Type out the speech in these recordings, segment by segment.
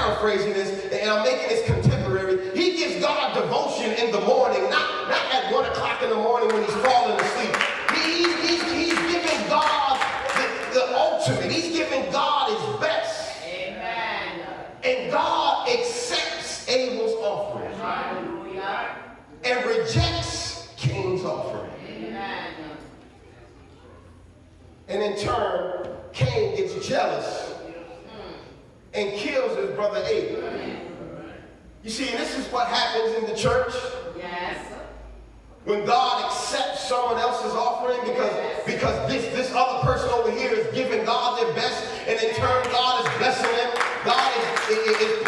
paraphrasing this, and I'm making this contemporary. He gives God devotion in the morning, not at 1 o'clock in the morning when he's falling asleep. He's giving God the ultimate. He's giving God his best. Amen. And God accepts Abel's offering. Hallelujah. And rejects Cain's offering. Amen. And in turn, Cain gets jealous and kills his brother Abel. You see, this is what happens in the church. Yes. When God accepts someone else's offering because this other person over here is giving God their best, and in turn God is blessing them. God is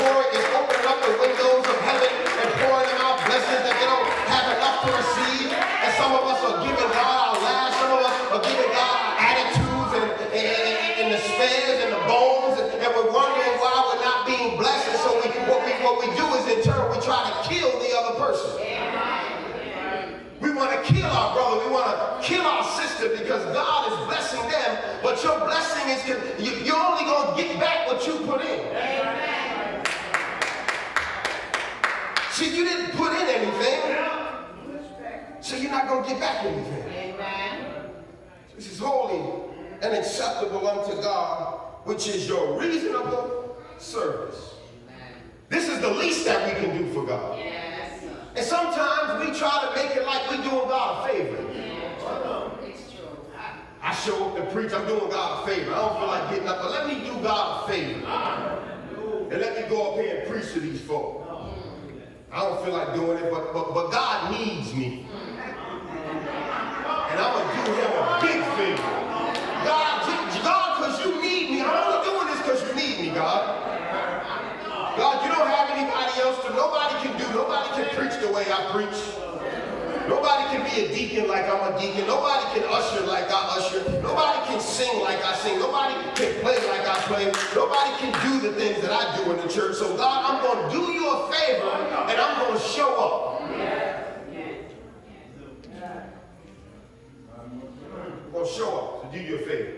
opening up the windows of heaven and pouring them out blessings that they don't have enough to receive. And some of us are giving God our last. Some of us are giving God our attitudes and the spares and the bones, and we're wondering why we're not being blessed. And so what we do is in turn we try to kill the other person. We want to kill our brother. We want to kill our sister because God is blessing them. But your blessing is you're only going to get back what you put in. Amen. See, you didn't put in anything, so you're not going to get back anything. Amen. This is holy and acceptable unto God, which is your reasonable service. Amen. This is the least that we can do for God. Yeah. And sometimes we try to make it like we're doing God a favor. I show up to preach, I'm doing God a favor. I don't feel like getting up, but let me do God a favor. And let me go up here and preach to these folks. I don't feel like doing it, but God needs me. And I'm going to do him a big favor. God, because you need me. I'm only doing this because you need me, God. God, you don't have anybody else nobody can preach the way I preach. Nobody can be a deacon like I'm a deacon. Nobody can usher like I usher. Nobody can sing like I sing. Nobody can play like I play. Nobody can do the things that I do in the church. So God, I'm going to do you a favor and I'm going to show up. I'm going to show up to do you a favor.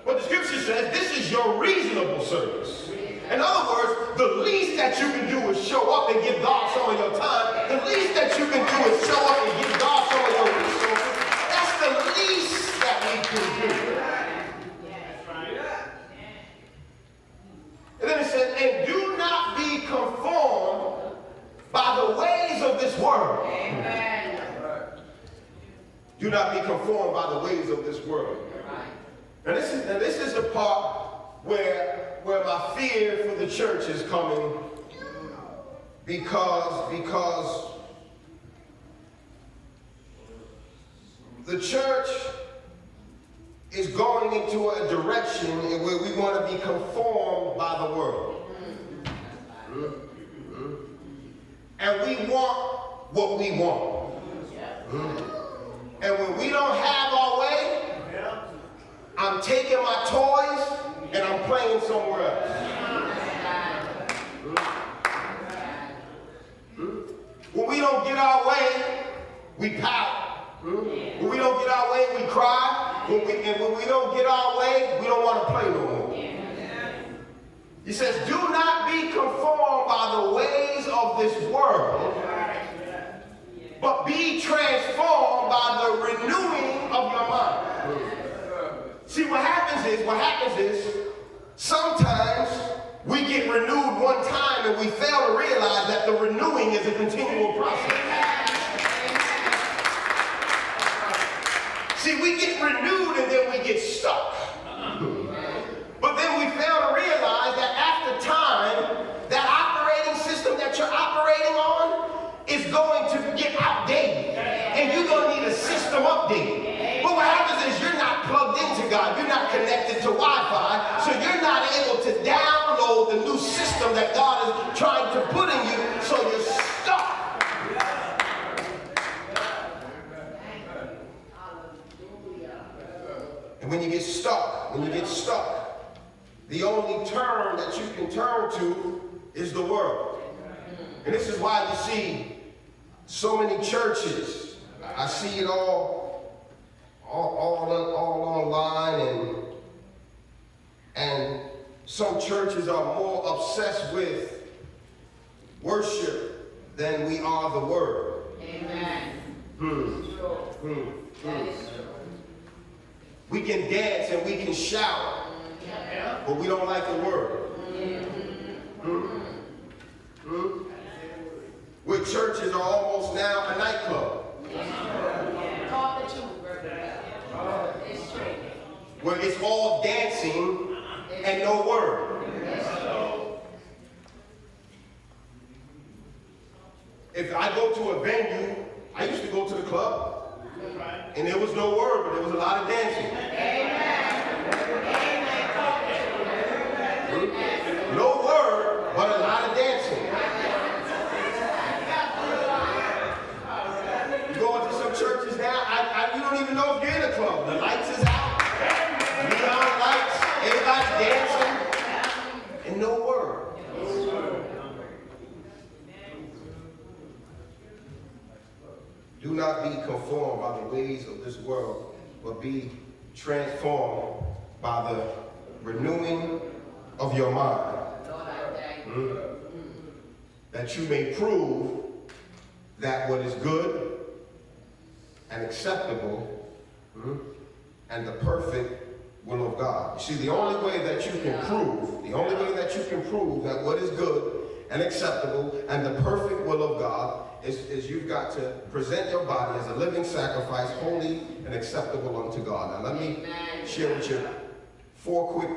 But the scripture says this is your reasonable service. In other words, the least that you can do is show up and give God some of your time. The least that you can do is show up and give God some of your resources. That's the least that we can do. And then it says, and do not be conformed by the ways of this world. Amen. Do not be conformed by the ways of this world. And this is the part where my fear for the church is coming, because the church is going into a direction where we want to be conformed by the world. And we want what we want. And when we don't have our way, I'm taking my toys and I'm playing somewhere else. When we don't get our way, we pout. When we don't get our way, we cry. When we don't get our way, we don't want to play no more. He says, do not be conformed by the ways of this world, but be transformed by the renewing of your mind. See, what happens is, sometimes we get renewed one time and we fail to realize that the renewing is a continual process. See, we get renewed and then we get stuck. But then we fail to realize that after time, that operating system that you're operating on is going to get outdated. And you're going to need a system update. But what happens is you're not plugged into God. You're not connected to Wi-Fi. So you're not able to download the new system that God is trying to put in you. So you're stuck. And when you get stuck, the only turn that you can turn to is the world. And this is why you see so many churches. I see it all online, and some churches are more obsessed with worship than we are the word. Amen. That is true. We can dance and we can shout, but we don't like the word. Where churches are almost now a nightclub. Talk the truth, brother. It's true. Where it's all dancing and no word. If I go to a venue, I used to go to the club, and there was no word, but there was a lot of dancing. No word, but a lot of dancing. You go into some churches now, you don't even know if you're in a club. The lights is out, neon lights, everybody's dancing, and no word. Do not be conformed by the ways of this world, but be transformed by the renewing of your mind. That you may prove that what is good and acceptable and the perfect will of God. You see, the only way that you can prove that what is good and acceptable and the perfect will of God is you've got to present your body as a living sacrifice, holy and acceptable unto God. Now let me share with you four quick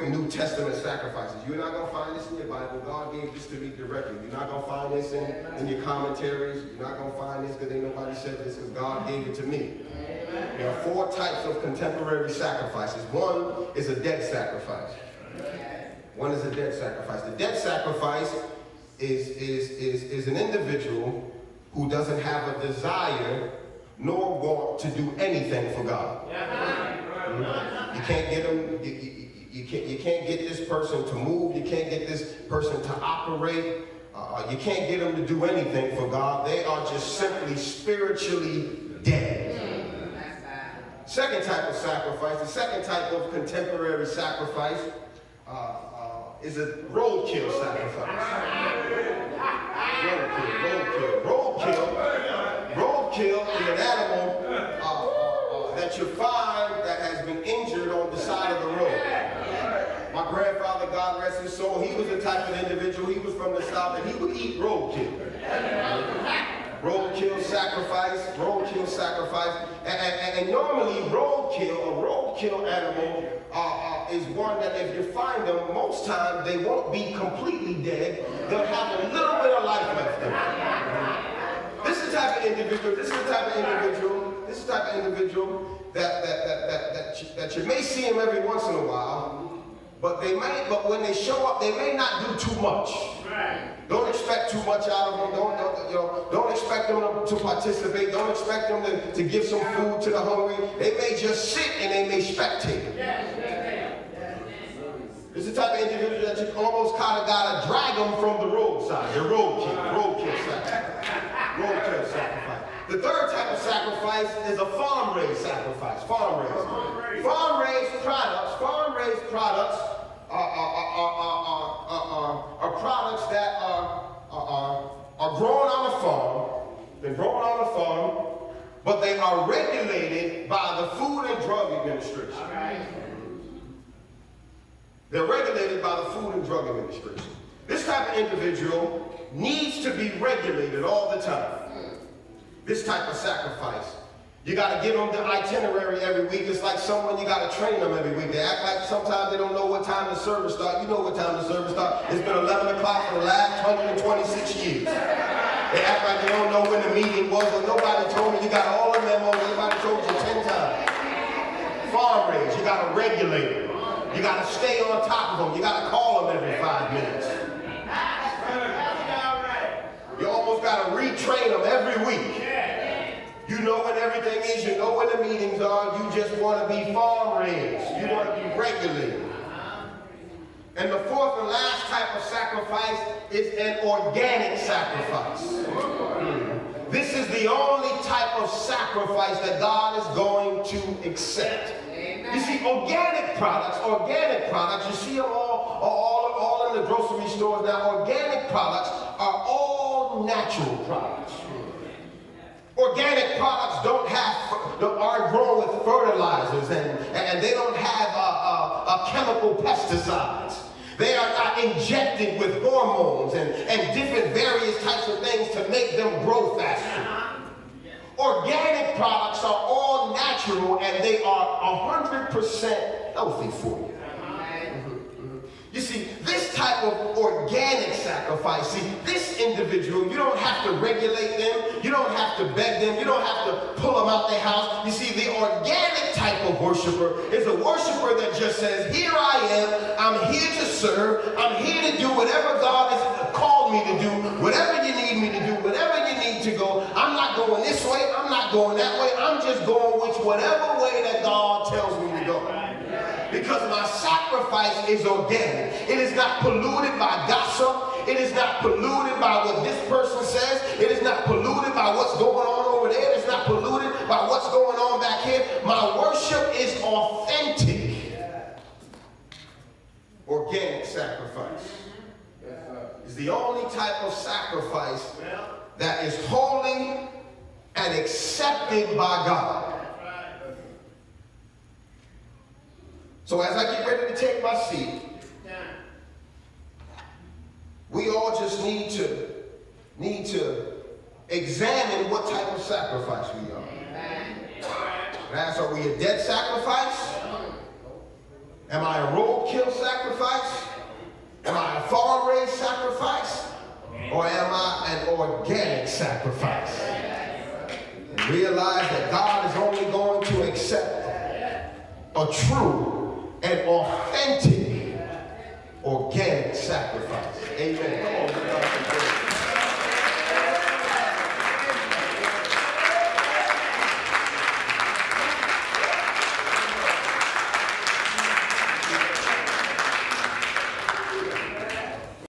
New Testament sacrifices. You're not going to find this in your Bible. God gave this to me directly. You're not going to find this in your commentaries. You're not going to find this because ain't nobody said this, because God gave it to me. There are four types of contemporary sacrifices. One is a dead sacrifice. One is a dead sacrifice. The dead sacrifice is an individual who doesn't have a desire nor want to do anything for God. You can't get them. You can't get this person to move. You can't get this person to operate. You can't get them to do anything for God. They are just simply spiritually dead. Second type of sacrifice, the second type of contemporary sacrifice is a roadkill sacrifice. Roadkill is an animal that you find that has been injured on the side of the road. My grandfather, God rest his soul, he was the type of individual, he was from the South, and he would eat roadkill. Roadkill sacrifice. And normally a roadkill animal is one that if you find them, most times they won't be completely dead. They'll have a little bit of life left in them. This is the type of individual that you may see him every once in a while, but when they show up, they may not do too much. Don't expect too much out of them. Don't expect them to participate. Don't expect them to give some food to the hungry. They may just sit and they may spectate. It's the type of individual that you almost kind of got to drag them from the roadside. Your roadkill sacrifice. The third type of sacrifice is a farm-raised sacrifice. Farm-raised products are products that are grown on a farm. They're grown on a farm, but they are regulated by the Food and Drug Administration. They're regulated by the Food and Drug Administration. This type of individual needs to be regulated all the time. This type of sacrifice. You got to give them the itinerary every week. It's like someone, you got to train them every week. They act like sometimes they don't know what time the service starts. You know what time the service starts. It's been 11 o'clock for the last 126 years. They act like they don't know when the meeting was. Well, nobody told me. You got all the memos. Everybody told you 10 times. Farm raised. You got to regulate them. You got to stay on top of them. You got to call them every 5 minutes. You almost got to retrain them every week. You know what everything is. You know what the meetings are. You just want to be farm raised. You want to be regulated. And the fourth and last type of sacrifice is an organic sacrifice. This is the only type of sacrifice that God is going to accept. You see, organic products, you see them all in the grocery stores now. Organic products are all natural products. Organic products aren't grown with fertilizers and they don't have chemical pesticides. They are not injected with hormones and different various types of things to make them grow faster. Organic products are all natural and they are 100% healthy for you. You see, this type of organic sacrifice, this individual, you don't have to regulate them, you don't have to beg them, you don't have to pull them out their house. You see, the organic type of worshiper is a worshiper that just says, here I am, I'm here to serve, I'm here to do whatever God has called me to do, whatever you need me to do, whatever you need to go. I'm not going this way, I'm not going that way, I'm just going whatever way that God tells me to go. Because my sacrifice is organic. It is not polluted by gossip. It is not polluted by what this person says. It is not polluted by what's going on over there. It's not polluted by what's going on back here. My worship is authentic. Organic sacrifice is the only type of sacrifice that is holy and accepted by God. So as I get ready to take my seat, we all just need to examine what type of sacrifice we are. Are we a dead sacrifice? Am I a roadkill sacrifice? Am I a farm-raised sacrifice? Or am I an organic sacrifice? Realize that God is only going to accept a true and authentic organic sacrifice. Amen.